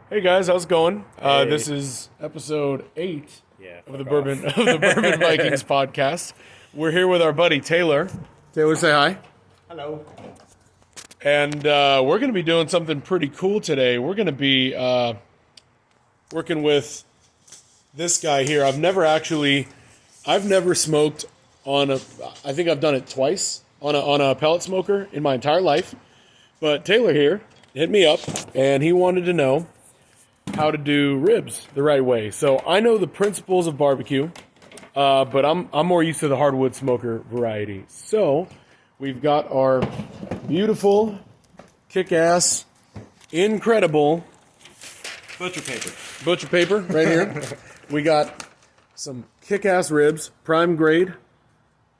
Hey guys, how's it going? Hey. This is episode 8 Yeah, of the fuck Bourbon off. of the Bourbon Vikings podcast. We're here with our buddy Taylor. Taylor, say hi. Hello. And we're going to be doing something pretty cool today. We're going to be working with this guy here. I've never smoked on a. I think I've done it twice on a pellet smoker in my entire life. But Taylor here hit me up, and he wanted to know how to do ribs the right way. So I know the principles of barbecue, but I'm more used to the hardwood smoker variety. So we've got our beautiful, kick-ass, incredible butcher paper right here. We got some kick-ass ribs, prime grade.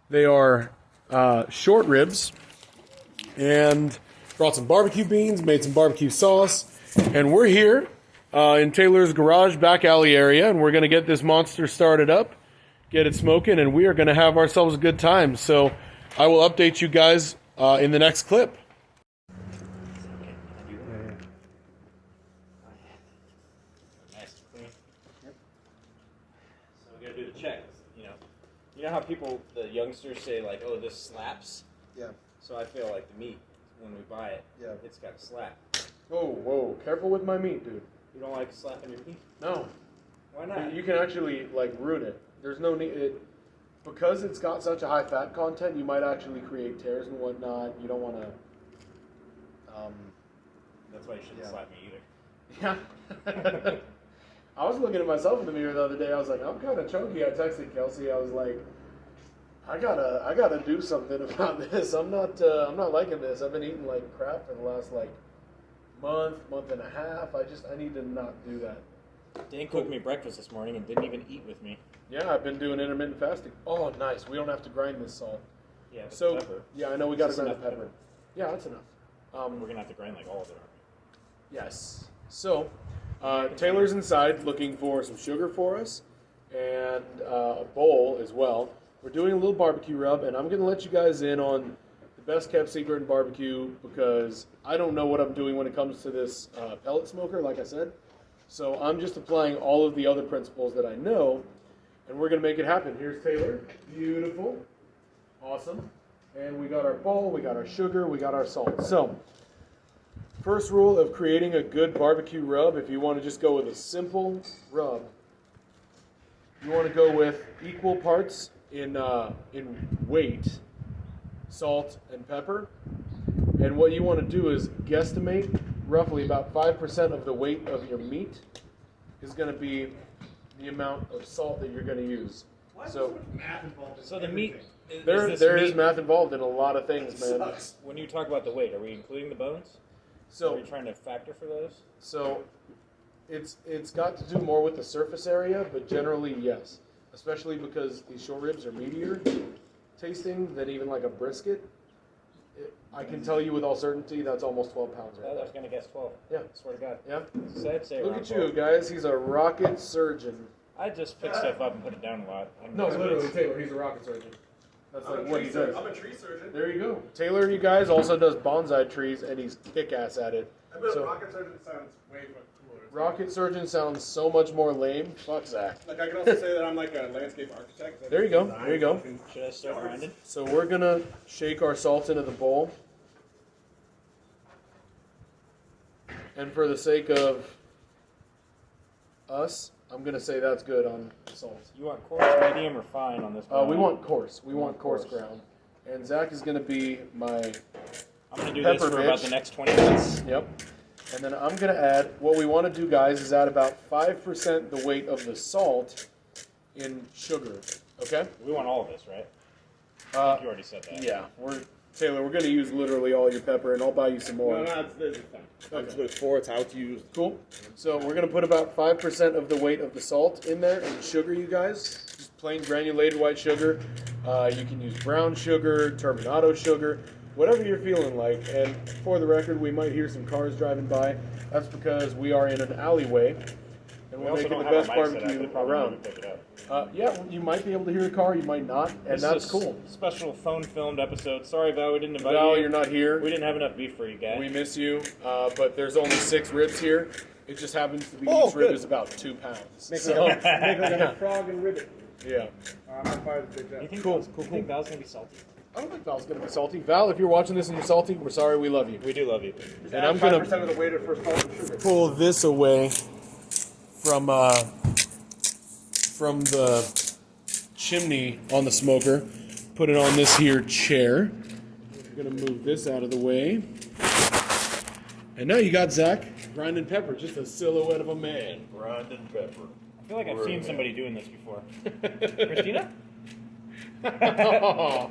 They are short ribs, and brought some barbecue beans, made some barbecue sauce, and we're here in Taylor's garage back alley area, and we're going to get this monster started up, get it smoking, and we are going to have ourselves a good time. So I will update you guys in the next clip. Nice and clean. So we gotta do the check. You know how the youngsters say like, "Oh, this slaps." Yeah. So I feel like the meat when we buy it, Yeah. it's got to slap. Whoa, careful with my meat, dude. You don't like slapping your meat? No. Why not? You can actually, ruin it. There's no need. Because it's got such a high fat content, you might actually create tears and whatnot. You don't want to. That's why you shouldn't Yeah. slap me either. Yeah. I was looking at myself in the mirror the other day. I was like, I'm kind of chunky. I texted Kelsey. I was like, I gotta do something about this. I'm not liking this. I've been eating like crap for the last month and a half. I need to not do that. Dan cooked me breakfast this morning and didn't even eat with me. Yeah, I've been doing intermittent fasting. Oh, nice. We don't have to grind this salt. Yeah, but So pepper. yeah, I know we got to Is this grind the enough pepper. Yeah, that's enough. We're gonna have to grind like all of it. Yes. So, Taylor's inside looking for some sugar for us and a bowl as well. We're doing a little barbecue rub, and I'm going to let you guys in on the best kept secret in barbecue because I don't know what I'm doing when it comes to this pellet smoker, like I said. So I'm just applying all of the other principles that I know, and we're going to make it happen. Here's Taylor. Beautiful. Awesome. And we got our bowl, we got our sugar, we got our salt. So, first rule of creating a good barbecue rub, if you want to just go with a simple rub, you want to go with equal parts in weight, salt and pepper. And what you want to do is guesstimate roughly about 5% of the weight of your meat is going to be the amount of salt that you're going to use. Why is So- so much math involved in So the everything? meat. There is math involved in a lot of things, man. Sucks. When you talk about the weight, are we including the bones? Are So we trying to factor for those? So it's got to do more with the surface area, but generally yes. Especially because these short ribs are meatier tasting than even like a brisket. I can tell you with all certainty that's almost 12 pounds I right was gonna guess 12. Yeah. Swear to God. Yeah. Say Look around at you 12. guys, he's a rocket surgeon. I just pick stuff up and put it down a lot. No, literally Taylor, he's a rocket surgeon. That's like what he does. I'm a tree surgeon. There you go. Taylor, you guys, also does bonsai trees and he's kick-ass at it. I bet So- rocket surgeon sounds way cooler. Rocket surgeon sounds so much more lame. Fuck Zach. Like I can also say that I'm like a landscape architect. There you go. There you go. Should I start grinding? So we're gonna shake our salt into the bowl. And for the sake of us, I'm gonna say that's good on salt. You want coarse, medium, or fine on this? We want coarse. We want coarse coarse. ground. And Zach is gonna be my I'm gonna do pepper this for about bitch. the next 20 minutes. yep. And then I'm gonna add what we want to do, guys, is add about 5% the weight of the salt in sugar. Okay? We want all of this, right? You already said that. Yeah. Taylor, we're gonna use literally all your pepper, and I'll buy you some more. No, it's fine. Okay. It's before it's out to use. Cool. So we're gonna put about 5% of the weight of the salt in there and sugar, you guys. Just plain granulated white sugar. You can use brown sugar, turbinado sugar, whatever you're feeling like. And for the record, we might hear some cars driving by. That's because we are in an alleyway, and We we're also making don't the have best our mics set up. barbecue They probably around. won't pick it up. Yeah, you might be able to hear the car, you might not, and This that's is a cool. Special phone filmed episode. Sorry, Val, we didn't invite Val, you. you're not here. We didn't have enough beef for you guys. We miss you, but there's only 6 ribs here. It just happens to be Oh, each rib good. is about 2 pounds. Make So, like a frog and ribbit. yeah. I'm gonna fire this bitch You up. think Cool, Val's, you think Val's gonna be salty? I don't think Val's gonna be salty. Val, if you're watching this and you're salty, we're sorry. We love you. We do love you. And I'm gonna 5% of the weight of first salt and sugar. pull this away from the chimney on the smoker. Put it on this here chair. We're gonna move this out of the way. And now you got Zac grinding pepper, just a silhouette of a man. Grinding pepper. I feel like I've seen somebody doing this before. Christina? Yeah, Yeah,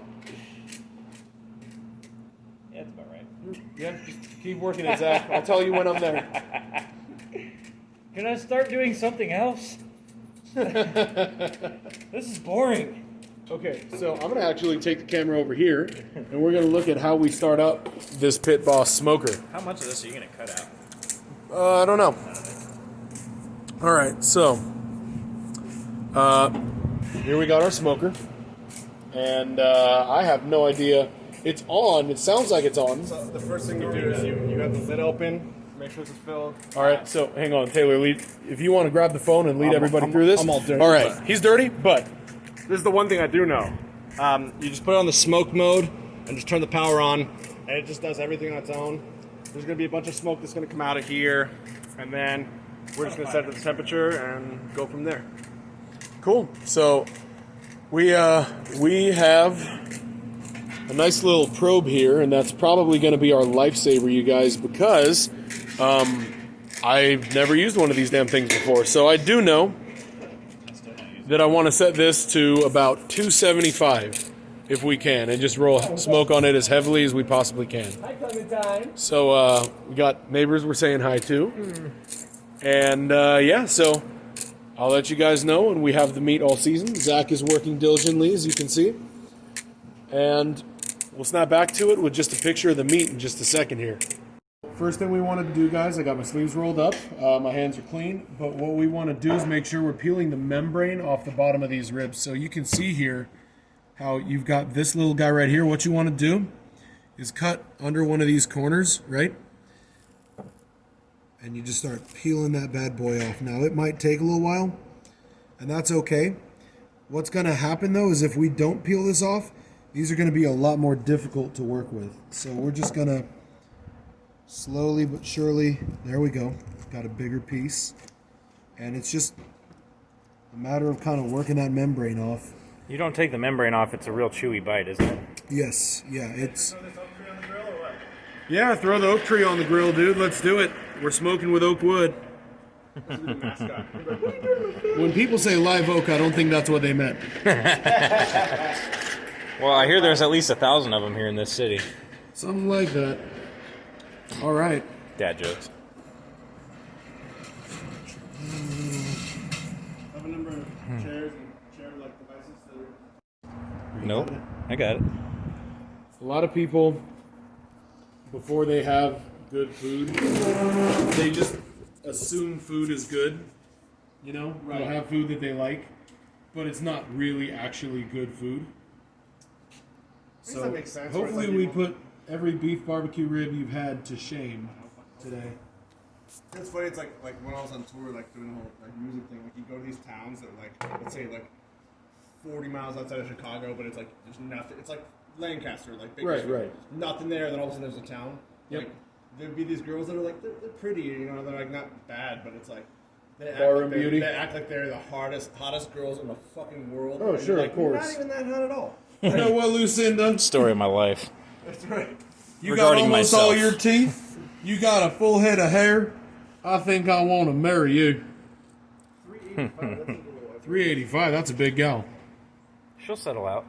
that's about right. just keep working it, Zac. I'll tell you when I'm there. Can I start doing something else? This is boring. Okay, so I'm gonna actually take the camera over here, and we're gonna look at how we start up this Pit Boss smoker. How much of this are you gonna cut out? I don't know. All right, so here we got our smoker, and I have no idea. It's on. It sounds like it's on. So the first thing you do is you got the lid open. Make sure it's filled. All right, so hang on, Taylor. If you want to grab the phone and lead everybody through this. I'm all dirty, All right, but- he's dirty, but This is the one thing I do know. You just put it on the smoke mode and just turn the power on, and it just does everything on its own. There's gonna be a bunch of smoke that's gonna come out of here, and then we're just gonna set the temperature and go from there. cool. So we have a nice little probe here, and that's probably going to be our lifesaver, you guys, because I've never used one of these damn things before. So I do know that I want to set this to about 275 if we can, and just roll smoke on it as heavily as we possibly can. So we got neighbors we're saying hi to. And yeah, so I'll let you guys know when we have the meat all seasoned. Zac is working diligently, as you can see. And we'll snap back to it with just a picture of the meat in just a second here. First thing we wanted to do, guys, I got my sleeves rolled up. My hands are clean. But what we want to do is make sure we're peeling the membrane off the bottom of these ribs. So you can see here how you've got this little guy right here. What you want to do is cut under one of these corners, right? And you just start peeling that bad boy off. Now, it might take a little while, and that's okay. What's going to happen, though, is if we don't peel this off, these are going to be a lot more difficult to work with. So we're just going to slowly but surely, there we go, got a bigger piece. And it's just a matter of kind of working that membrane off. You don't take the membrane off, it's a real chewy bite, isn't it? Yes, yeah, it's... Yeah, throw the oak tree on the grill, dude. Let's do it. We're smoking with oak wood. When people say live oak, I don't think that's what they meant. Well, I hear there's at least 1,000 of them here in this city. Something like that. All right. Dad jokes. Have a number of chairs and chair-like devices that are... Nope, I got it. A lot of people, before they have good food, they just assume food is good. You know, Right. they'll have food that they like, but it's not really actually good food. guess that makes sense, where it's hopefully like we people- put every beef barbecue rib you've had to shame today. It's funny. It's like when I was on tour, like doing the whole like music thing. Like you go to these towns that like let's say like 40 miles outside of Chicago, but it's like there's nothing. It's like Lancaster, like Bakersfield. Right. Nothing there. Then all of a sudden there's a town. Yep. Like there'd be these girls that are like they're pretty, you know. They're like not bad, but it's like they act Bar like and they're, beauty. they act like they're the hottest girls in the fucking world. Oh, And sure, you're of like, course. You're not even that hot at all. You know what, Lucinda? Story of my life. That's right. You got Regarding almost myself. all your teeth. You got a full head of hair. I think I want to marry you. 385. That's a little 385. That's a big gal. She'll settle out.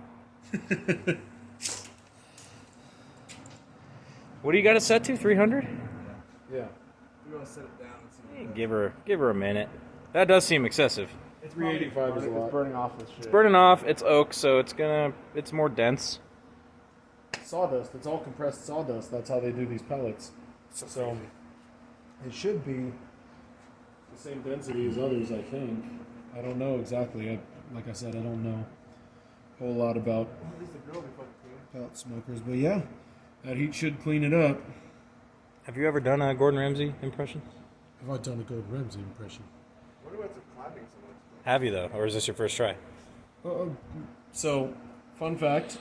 What do you got it set to? 300? Yeah. We're gonna set it down and see. Give her a minute. That does seem excessive. 385 is a lot. It's burning off this shit. It's burning off. It's oak, so it's more dense. Sawdust. It's all compressed sawdust. That's how they do these pellets. So it should be the same density as others, I think. I don't know exactly. Like I said, I don't know a whole lot about pellet smokers. But yeah, that heat should clean it up. Have you ever done a Gordon Ramsay impression? Have I done a Gordon Ramsay impression? Have you though, or is this your first try? So, fun fact,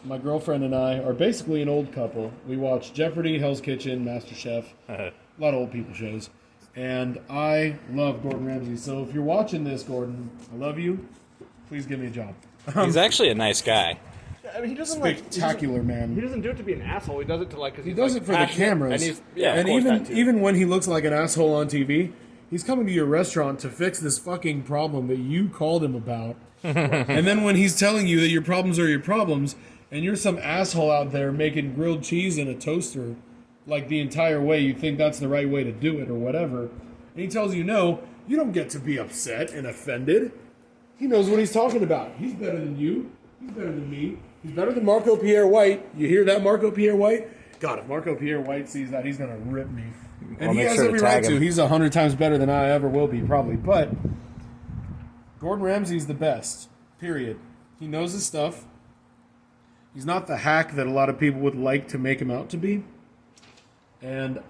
my girlfriend and I are basically an old couple. We watch Jeopardy, Hell's Kitchen, MasterChef, a lot of old people shows. And I love Gordon Ramsay. So if you're watching this, Gordon, I love you. Please give me a job. He's actually a nice guy. I mean, he doesn't Spectacular, He man. doesn't do it to be an asshole. He does it to because He does it for the cameras. And he's, yeah, and of course that too. even when he looks like an asshole on TV, he's coming to your restaurant to fix this fucking problem that you called him about. And then when he's telling you that your problems are your problems, and you're some asshole out there making grilled cheese in a toaster, like the entire way you think that's the right way to do it or whatever, and he tells you no, you don't get to be upset and offended. He knows what he's talking about. He's better than you. He's better than me. He's better than Marco Pierre White. You hear that, Marco Pierre White? God, if Marco Pierre White sees that, he's going to rip me. And he has every right to. He's 100 times better than I ever will be, probably. But Gordon Ramsay's the best, period. He knows his stuff. He's not the hack that a lot of people would like to make him out to be. And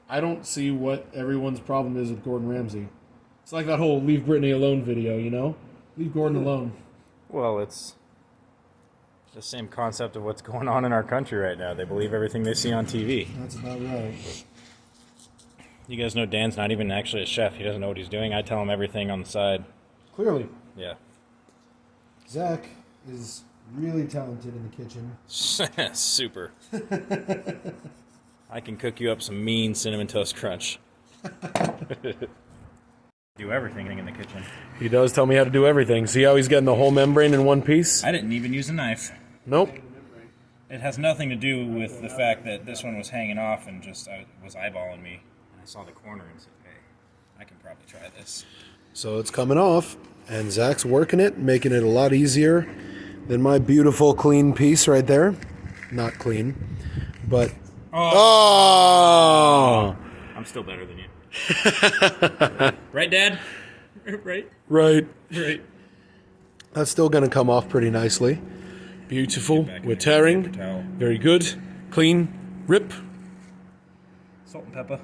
I don't see what everyone's problem is with Gordon Ramsay. It's like that whole Leave Britney Alone video, you know? Leave Gordon alone. Well, it's the same concept of what's going on in our country right now. They believe everything they see on TV. That's about right. You guys know Dan's not even actually a chef. He doesn't know what he's doing. I tell him everything on the side. Clearly. Yeah. Zach is really talented in the kitchen. Super. I can cook you up some mean Cinnamon Toast Crunch. Do everything in the kitchen. He does tell me how to do everything. See how he's getting the whole membrane in one piece? I didn't even use a knife. Nope. It has nothing to do with the fact that this one was hanging off and just was eyeballing me. And I saw the corner and said, hey, I can probably try this. So it's coming off, and Zach's working it, making it a lot easier than my beautiful clean piece right there. Not clean, but... Oh! I'm still better than you. Right, Dad? Right? Right. Right. That's still going to come off pretty nicely. Beautiful. We're tearing. Very good. Clean. Rip. Salt and pepper.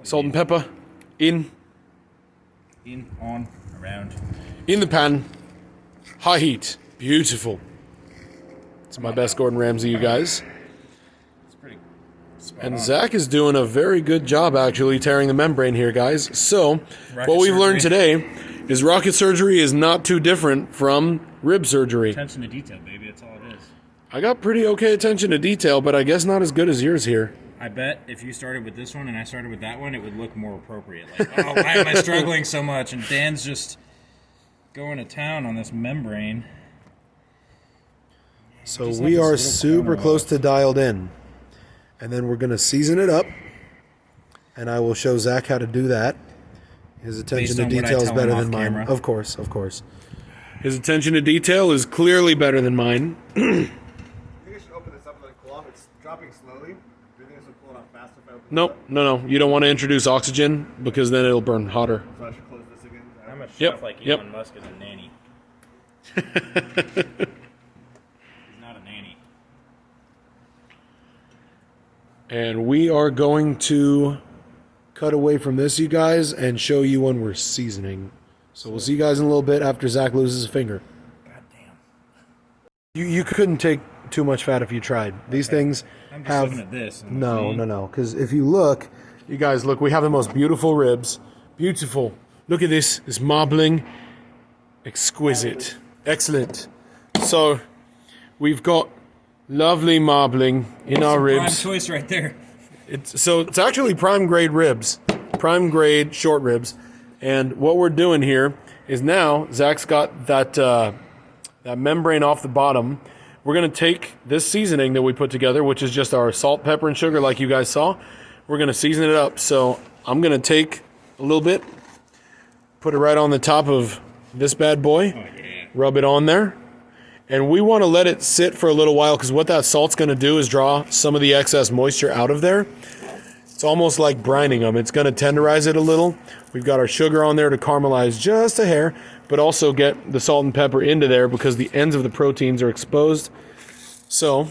Salt and pepper. In. In, on, around. In the pan. High heat. Beautiful. It's my best Gordon Ramsay, you guys. It's pretty spot And on. Zach is doing a very good job, actually, tearing the membrane here, guys. So, Rocket what we've learned surgery. today is rocket surgery is not too different from rib surgery. Attention to detail, baby. That's all it is. I got pretty okay attention to detail, but I guess not as good as yours here. I bet if you started with this one and I started with that one, it would look more appropriate. Like, oh, why am I struggling so much? And Dan's just going to town on this membrane. So Just we have are this little super corner close off. to dialed in. And then we're going to season it up. And I will show Zach how to do that. His attention Based to on what I detail is tell better him than off mine. camera. Of course, of course. His attention to detail is clearly better than mine. I think I should open this up and let it cool off. It's dropping slowly. Do you think this will pull it off faster if I open Nope, no. You don't want to introduce oxygen because then it'll burn hotter. this? So I should close this again. I'm a chef Yep, like yep. Elon Musk is a nanny. He's not a nanny. And we are going to cut away from this, you guys, and show you when we're seasoning. So we'll see you guys in a little bit after Zach loses a finger. God damn. You couldn't take too much fat if you tried. These things I'm just have... looking at this. and No, see. no. Because if you look, you guys look, we have the most beautiful ribs. Beautiful. Look at this. This marbling. Exquisite. Excellent. So we've got lovely marbling in our Prime ribs. choice right there. It's actually prime grade ribs, prime grade short ribs, and what we're doing here is now Zach's got that membrane off the bottom. We're gonna take this seasoning that we put together, which is just our salt, pepper, and sugar, like you guys saw. We're gonna season it up. So I'm gonna take a little bit, put it right on the top of this bad boy, rub it on there. And we want to let it sit for a little while because what that salt's going to do is draw some of the excess moisture out of there. It's almost like brining them. It's going to tenderize it a little. We've got our sugar on there to caramelize just a hair, but also get the salt and pepper into there because the ends of the proteins are exposed. So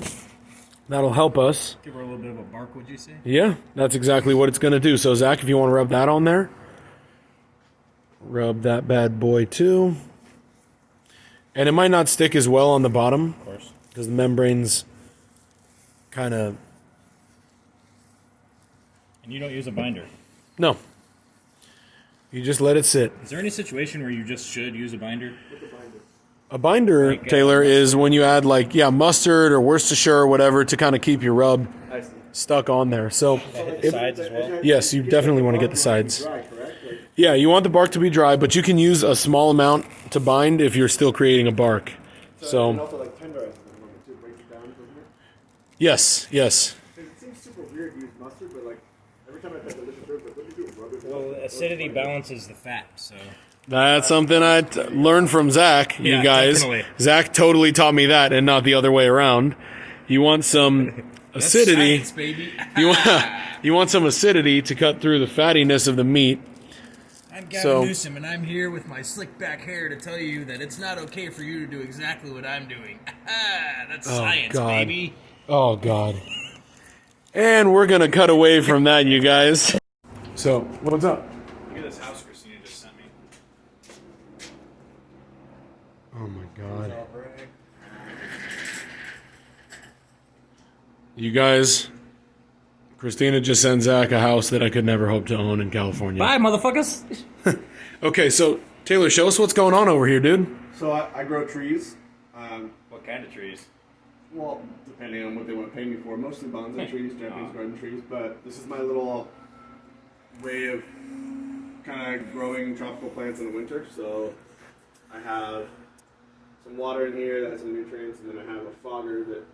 That'll help us. Give her a little bit of a bark, would you say? Yeah, that's exactly what it's going to do. So, Zach, if you want to rub that on there, rub that bad boy too. And it might not stick as well on the bottom. Of course. Because the membrane's kind of... And you don't use a binder. No. You just let it sit. Is there any situation where you just should use a binder? A binder, Like, Taylor, is when you add like mustard or Worcestershire or whatever to kind of keep your rub stuck on there. So Hit the sides as well? yes, you definitely want to get the sides. Yeah, you want the bark to be dry, but you can use a small amount to bind if you're still creating a bark. So yes. It seems super weird to use mustard, but like every time I put delicious ribs, like, what do you do? Rub it? Well, acidity balances the fat, so... That's something I learned from Zach, you Yeah, guys. definitely. Zach totally taught me that and not the other way around. You want some acidity. Science, baby. You want some acidity to cut through the fattiness of the meat. I'm Gavin So- Newsom, and I'm here with my slick back hair to tell you that it's not okay for you to do exactly what I'm doing. That's science, God. baby. Oh, God. And we're going to cut away from that, you guys. So, what's up? Look at this house Christina just sent me. Oh, my God. You guys, Christina just sent Zach a house that I could never hope to own in California. Bye, motherfuckers. Okay, so, Taylor, show us what's going on over here, dude. So I grow trees. What kind of trees? Well, depending on what they want to pay me for. Mostly bonsai trees, Japanese garden trees. But this is my little way of kind of growing tropical plants in the winter. So I have some water in here that has some nutrients, and then I have a fogger that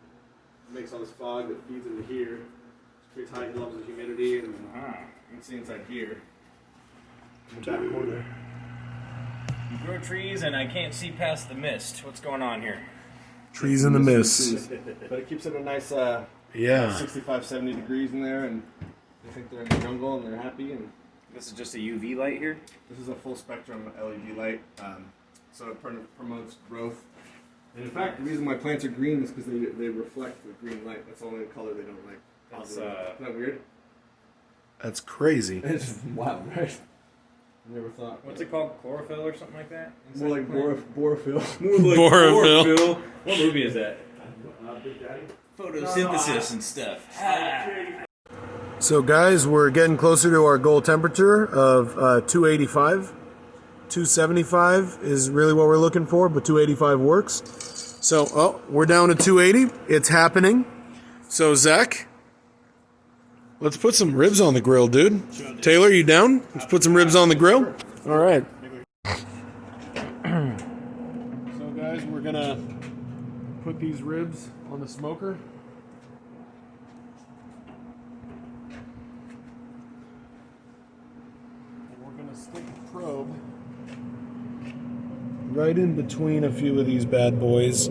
makes all this fog that feeds into here. It creates high levels of humidity, and you can see inside here. In the back corner. You grow trees, and I can't see past the mist. What's going on here? Trees in the mist. But it keeps it a nice Yeah. 65, 70 degrees in there, and they think they're in the jungle and they're happy. And This is just a UV light here? this is a full spectrum LED light, so it promotes growth. And in fact, the reason why plants are green is because they reflect the green light. That's the only color they don't like. That's, Isn't that weird? That's crazy. It's wild, right? I never thought. What's it called? Chlorophyll or something like that? More like borophyll. Borophyll. What movie is that? Big Daddy. Photosynthesis and stuff. So, guys, we're getting closer to our goal temperature of 285. 275 is really what we're looking for, but 285 works. So, we're down to 280. It's happening. So, Zach, let's put some ribs on the grill, dude. Taylor, you down? Let's put some ribs on the grill. All right. So, guys, we're going to put these ribs on the smoker. And we're going to stick the probe right in between a few of these bad boys.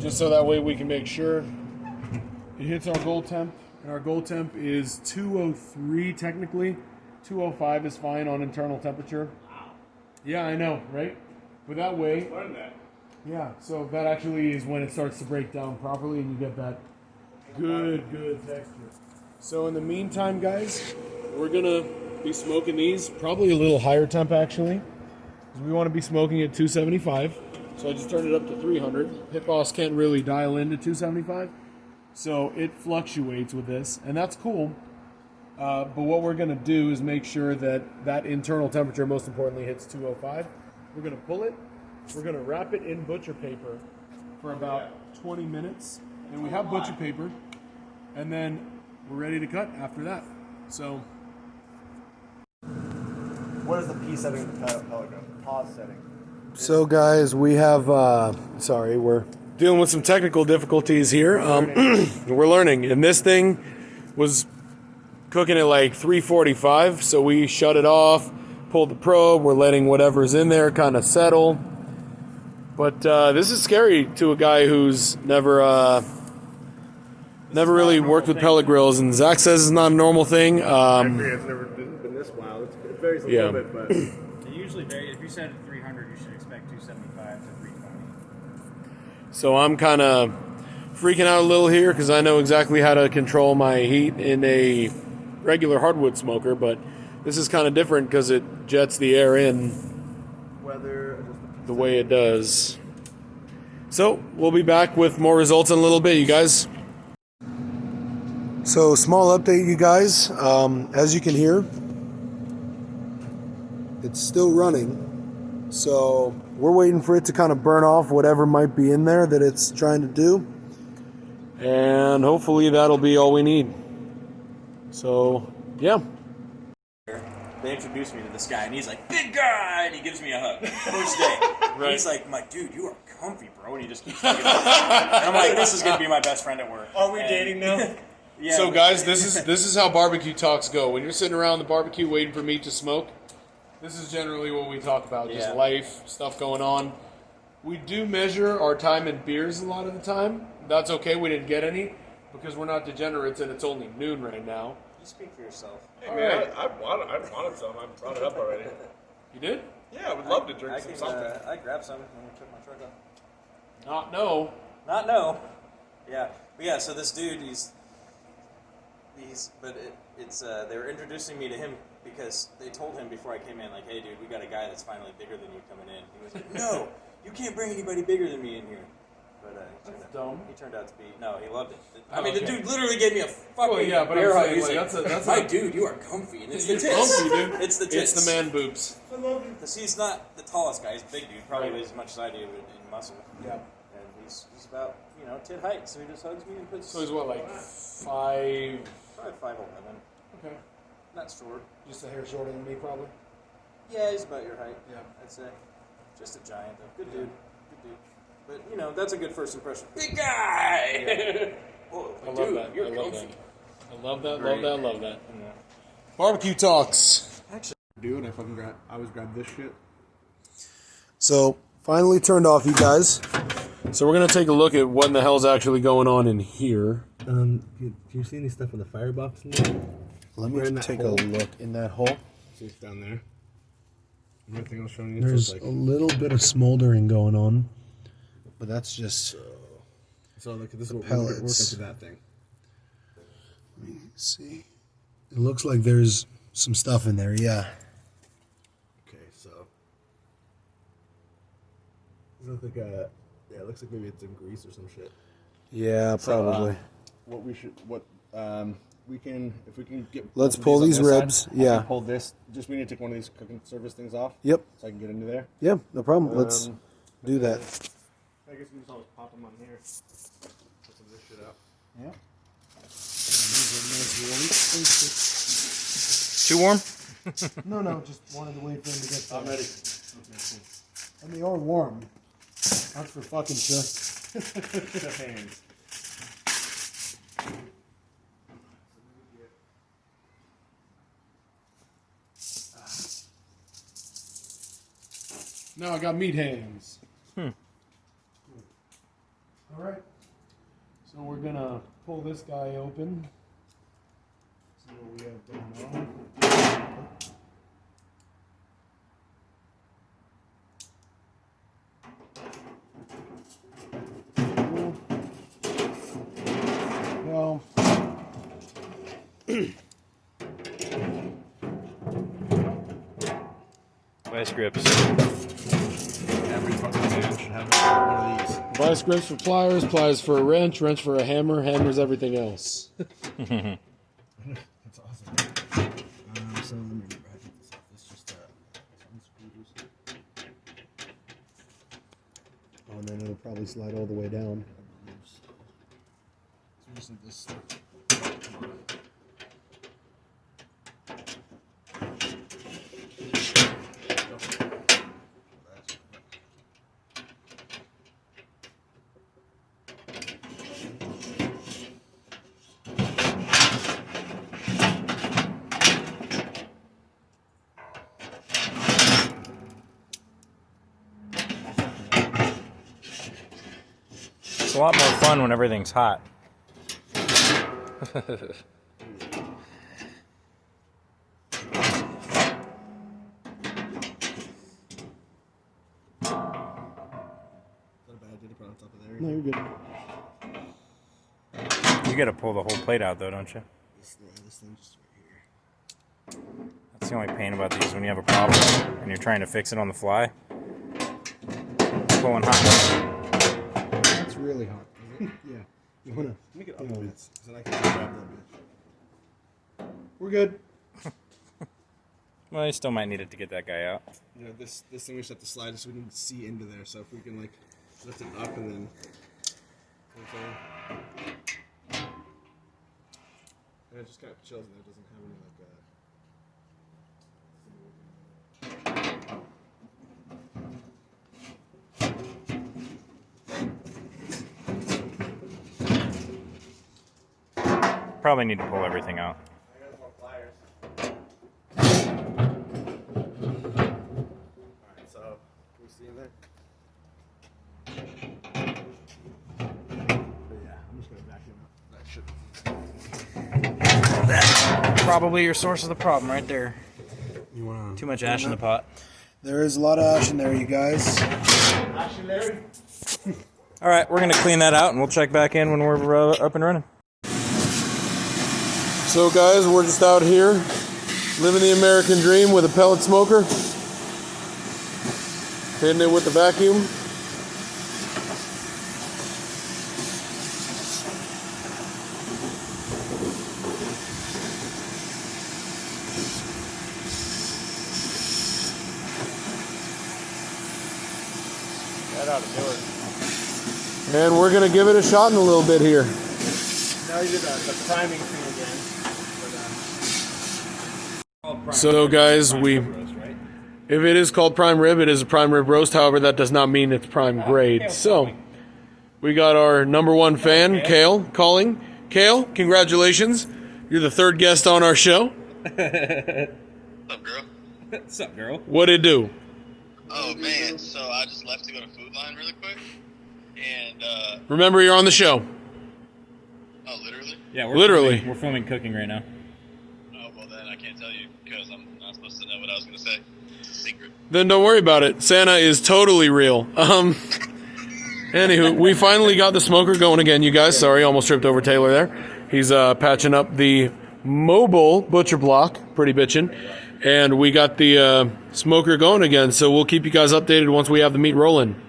Just so that way we can make sure it hits our goal temp. And our goal temp is 203 technically. 205 is fine on internal temperature. Yeah, I know, right? But that way, Learn that. yeah, so that actually is when it starts to break down properly and you get that good texture. So in the meantime, guys, we're gonna be smoking these, probably a little higher temp actually, because we want to be smoking at 275. So I just turned it up to 300. Pit Boss can't really dial into 275, so it fluctuates with this, and that's cool. But what we're gonna do is make sure that that internal temperature, most importantly, hits 205. We're gonna pull it. We're gonna wrap it in butcher paper for about 20 minutes, and we have butcher paper, and then we're ready to cut after that. So. What is the P setting of the pellet gun? Pause setting. So guys, we have, we're dealing with some technical difficulties here. We're learning, and this thing was cooking at like 345, so we shut it off, pulled the probe, we're letting whatever's in there kind of settle. But this is scary to a guy who's never really worked with pellet grills, and Zach says it's not a normal thing. It's never been this wild. It varies a little bit, but It usually varies. If you said 300, you should expect 275 to 320. So I'm kind of freaking out a little here because I know exactly how to control my heat in a regular hardwood smoker, but this is kind of different because it jets the air in the way it does. So we'll be back with more results in a little bit, you guys. So small update, you guys. As you can hear, it's still running. So we're waiting for it to kind of burn off whatever might be in there that it's trying to do. And hopefully that'll be all we need. So, yeah. They introduced me to this guy, and he's like, big guy, and he gives me a hug. First day. Right. He's like, my dude, you are comfy, bro. And he just keeps hugging me. And I'm like, this is going to be my best friend at work. Are we dating now? Yeah. So, guys, this is how barbecue talks go. When you're sitting around the barbecue waiting for meat to smoke, this is generally what we talk about, just life, stuff going on. We do measure our time in beers a lot of the time. That's okay, we didn't get any, because we're not degenerates and it's only noon right now. You speak for yourself. Hey, man, right. I wanted some. I brought it up already. You did? Yeah, I would love to drink something. I grabbed some when we took my truck off. Not no. Not no. Yeah. But yeah, so this dude, they were introducing me to him because they told him before I came in, like, hey, dude, we got a guy that's finally bigger than you coming in. He was like, no, you can't bring anybody bigger than me in here. But he turned out to be, no, he loved it. I mean, the dude literally gave me a fucking bear hug. He's like, my dude, you are comfy. And it's the tits. Comfy, dude. It's the tits. It's the man boobs. Because he's not the tallest guy. He's a big dude, probably weighs as much as I do in muscle. Yeah. And he's about, tit height, so he just hugs me and puts... So he's what, like 5'... Probably 5'11". Okay. Not short. Just a hair shorter than me, probably? Yeah, he's about your height. Yeah. I'd say. Just a giant, though. Good dude. Good dude. But, that's a good first impression. Big guy! Yeah. Whoa, I dude, love that. you're I love comfy. that. I love that, Great. love that. Yeah. Barbecue talks. Actually, dude, I always grab this shit. So, finally turned off, you guys. So we're going to take a look at what in the hell's actually going on in here. Do you see any stuff in the firebox in there? Let me take a look in that hole. See it's down there. Everything else showing you. There's a little bit of smoldering going on, but that's just... So look, this is what pellets. we're working through that thing. Let me see. It looks like there's some stuff in there, yeah. Okay, so... It looks like it looks like maybe it's some grease or some shit. Yeah, probably. We can, if we can get... Let's pull these ribs, side, yeah. Pull this, just we need to take one of these cooking service things off. Yep. So I can get into there. Yeah, no problem. Let's do that. I guess we just always pop them on here. Put some of this shit out. Yeah. Too warm? No, just wanted to wait for him to get I'm ready. And they are warm. That's for fucking sure. Hands. Now I got meat hands. Hmm. All right. So we're gonna pull this guy open. See what we have going on. Well. Vice grips. Every fucking man should have one of these. Vice grips for pliers, pliers for a wrench, wrench for a hammer, hammers everything else. That's awesome. So let me remember how to get this off. It's just unscrews. Oh, and then it'll probably slide all the way down. So we just need this. It's a lot more fun when everything's hot. we're good. You gotta pull the whole plate out though, don't you? This thing just right here. That's the only pain about these when you have a problem and you're trying to fix it on the fly. It's pulling hot. That's really hot. Is it? Yeah. You wanna make it up a bit so that I can grab that bitch. We're good. Well, you still might need it to get that guy out. You know, this thing we just have to slide just so we can see into there. So if we can like lift it up and then. And it just kind of chills and it doesn't have any Probably need to pull everything out. I got more pliers. Alright, so can we see in there? But yeah, I'm just gonna vacuum up. That should. Probably your source of the problem right there. You wanna? Too much ash in the pot. There is a lot of ash in there, you guys. Ash in there? All right, we're gonna clean that out and we'll check back in when we're up and running. So guys, we're just out here living the American dream with a pellet smoker. Hitting it with the vacuum. That ought to do it. And we're gonna give it a shot in a little bit here. Now you did the priming thing again. So guys, if it is called prime rib, it is a prime rib roast. However, that does not mean it's prime grade. So we got our #1 fan, Kale, calling. Kale, congratulations. You're the 3rd guest on our show. What's up, girl? What's up, girl? What'd it do? Oh, man. So I just left to go to Food Line really quick. And, Remember, you're on the show. oh, literally? Yeah, Literally. We're filming cooking right now. Oh, well, then I can't tell you because I'm not supposed to know what I was going to say. It's a secret. Then don't worry about it. Santa is totally real. Anywho, we finally got the smoker going again, you guys. Sorry, almost tripped over Taylor there. He's patching up the mobile butcher block. Pretty bitchin'. And we got the smoker going again, so we'll keep you guys updated once we have the meat rolling.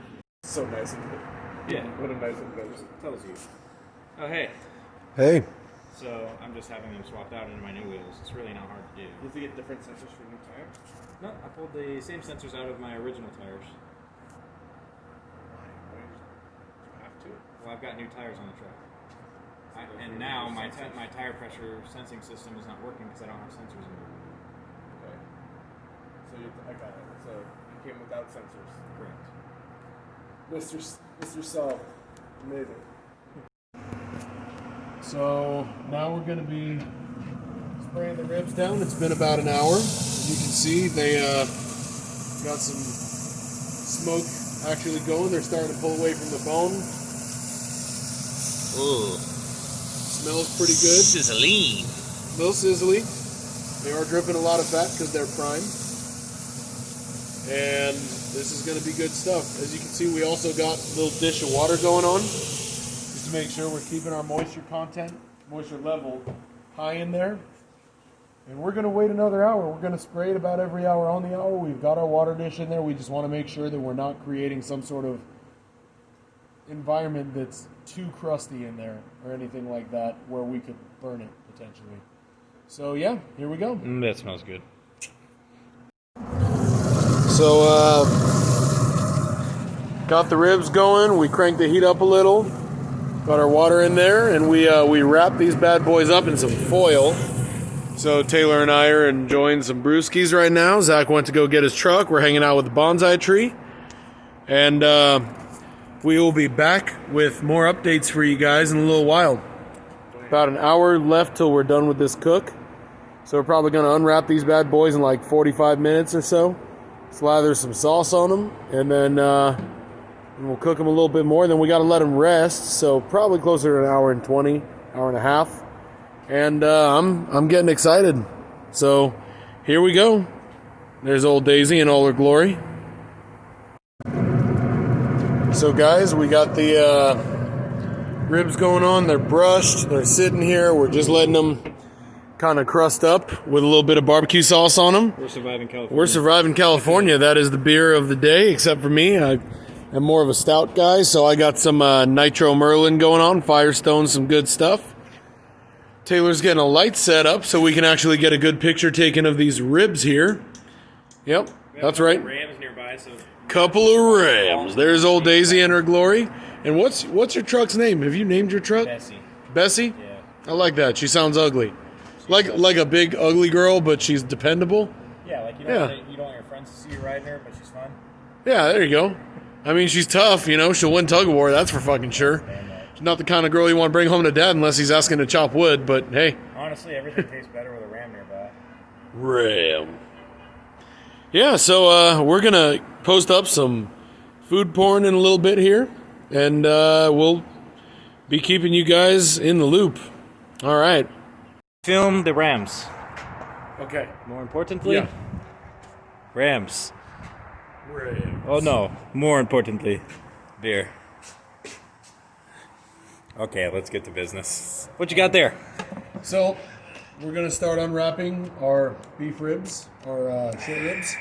So nice of you. Yeah. What a nice adventure. Tells you. Oh, hey. Hey. So I'm just having them swapped out into my new wheels. It's really not hard to do. You have to get different sensors for new tires? No, I pulled the same sensors out of my original tires. You have to. Well, I've got new tires on the truck. And now my tire pressure sensing system is not working because I don't have sensors anymore. Okay. So I got it. So you came without sensors. Correct. Mr. Solved. Amazing. So now we're going to be spraying the ribs down. It's been about an hour. As you can see, they got some smoke actually going. They're starting to pull away from the bone. Ooh. Smells pretty good. Sizzling. A little sizzly. They are dripping a lot of fat because they're prime. And this is going to be good stuff. As you can see, we also got a little dish of water going on just to make sure we're keeping our moisture level high in there. And we're going to wait another hour. We're going to spray it about every hour on the hour. We've got our water dish in there. We just want to make sure that we're not creating some sort of environment that's too crusty in there or anything like that where we could burn it potentially. So yeah, here we go. That smells good. So got the ribs going. We cranked the heat up a little. Got our water in there, and we wrap these bad boys up in some foil. So Taylor and I are enjoying some brewskis right now. Zach went to go get his truck. We're hanging out with the bonsai tree, and we will be back with more updates for you guys in a little while. About an hour left till we're done with this cook. So we're probably going to unwrap these bad boys in like 45 minutes or so. Slather some sauce on them, and then we'll cook them a little bit more. Then we got to let them rest, so probably closer to an hour and 20, hour and a half. And I'm getting excited. So here we go. There's old Daisy in all her glory. So guys, we got the Ribs going on. They're brushed. They're sitting here. We're just letting them kind of crust up with a little bit of barbecue sauce on them. We're surviving California. We're surviving California. That is the beer of the day, except for me. I am more of a stout guy, so I got some Nitro Merlin going on. Firestone, some good stuff. Taylor's getting a light set up so we can actually get a good picture taken of these ribs here. Yep, that's right. Rams nearby, so Couple of Rams. There's old Daisy in her glory. And what's your truck's name? Have you named your truck? Bessie. Bessie? Yeah. I like that. She sounds ugly. Like a big ugly girl, but she's dependable. Yeah, like you don't want your friends to see you riding her, but she's fun. Yeah, there you go. I mean, she's tough, she'll win tug of war, that's for fucking sure. She's not the kind of girl you want to bring home to dad unless he's asking to chop wood, but hey. Honestly, everything tastes better with a Ram nearby. Ram. Yeah, so we're going to post up some food porn in a little bit here, and we'll be keeping you guys in the loop. All right. Film the Rams. Okay. More importantly, Yeah. Rams. Rams. Oh no, more importantly, beer. Okay, let's get to business. What you got there? So, we're going to start unwrapping our beef ribs, our short ribs.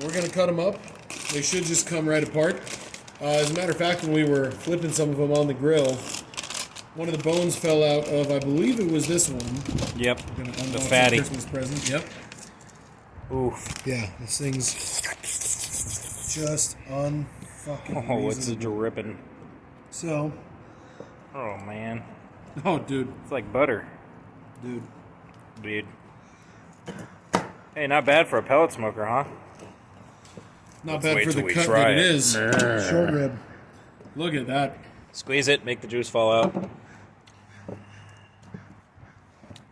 We're going to cut them up. They should just come right apart. As a matter of fact, when we were flipping some of them on the grill, one of the bones fell out of, I believe it was this one. Yep, The the fatty. Christmas present. Yep. Oof. Yeah, this thing's just unfucking Oh, it's a reasonable. dripping. So, Oh man, oh dude, it's like butter, dude. dude. Hey, not bad for a pellet smoker, huh? Not Let's bad wait for till the we cut try that it it. is. Short rib. Look at that. Squeeze it, make the juice fall out.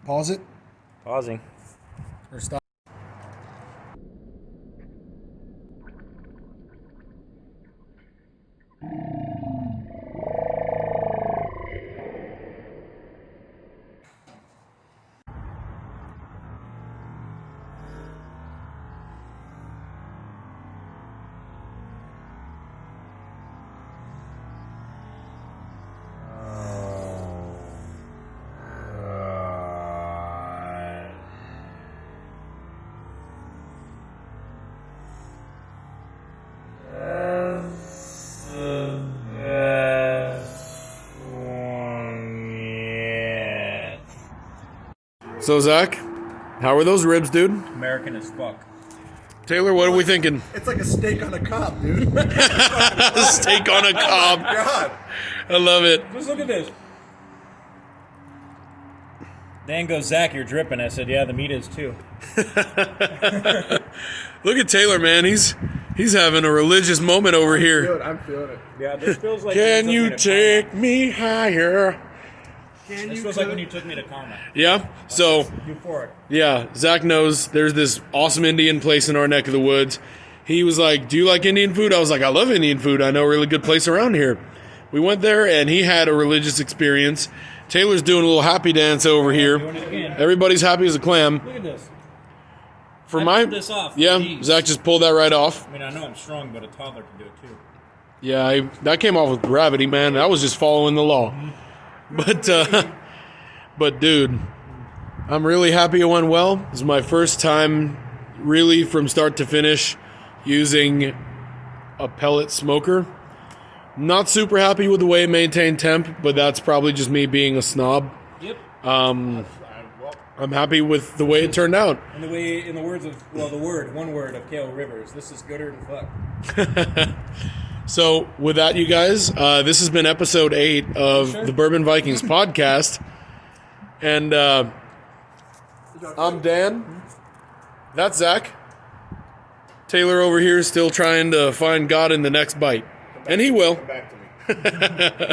Pause it Pausing. or stop. So, Zach, how are those ribs, dude? American as fuck. Taylor, what are we thinking? It's like a steak on a cob, dude. Steak on a cob. God. I love it. Just look at this. Dan goes, Zach, you're dripping. I said, yeah, the meat is too. Look at Taylor, man. He's having a religious moment over here. Dude, I'm feeling it. Yeah, this feels like Can you take me higher? This feels like when you took me to Kama. Yeah. So, Euphoric. yeah, Zach knows there's this awesome Indian place in our neck of the woods. He was like, do you like Indian food? I was like, I love Indian food. I know a really good place around here. We went there, and he had a religious experience. Taylor's doing a little happy dance over here. Doing it again. Everybody's happy as a clam. Look at this. For I my, pulled this off. yeah, Jeez. Zach just pulled that right off. I mean, I know I'm strong, but a toddler can do it too. Yeah, that came off with gravity, man. That was just following the law. But dude, I'm really happy it went well. This is my first time, really, from start to finish, using a pellet smoker. Not super happy with the way it maintained temp, but that's probably just me being a snob. Yep. I'm happy with the way it turned out. And in the words of, one word of Kale Rivers, this is gooder than fuck. So, with that, you guys, this has been episode 8 of the Burban Vikings podcast. And I'm Dan. That's Zach. Taylor over here is still trying to find God in the next bite. And he will. Come back to me.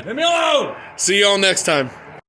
Leave me alone! See y'all next time.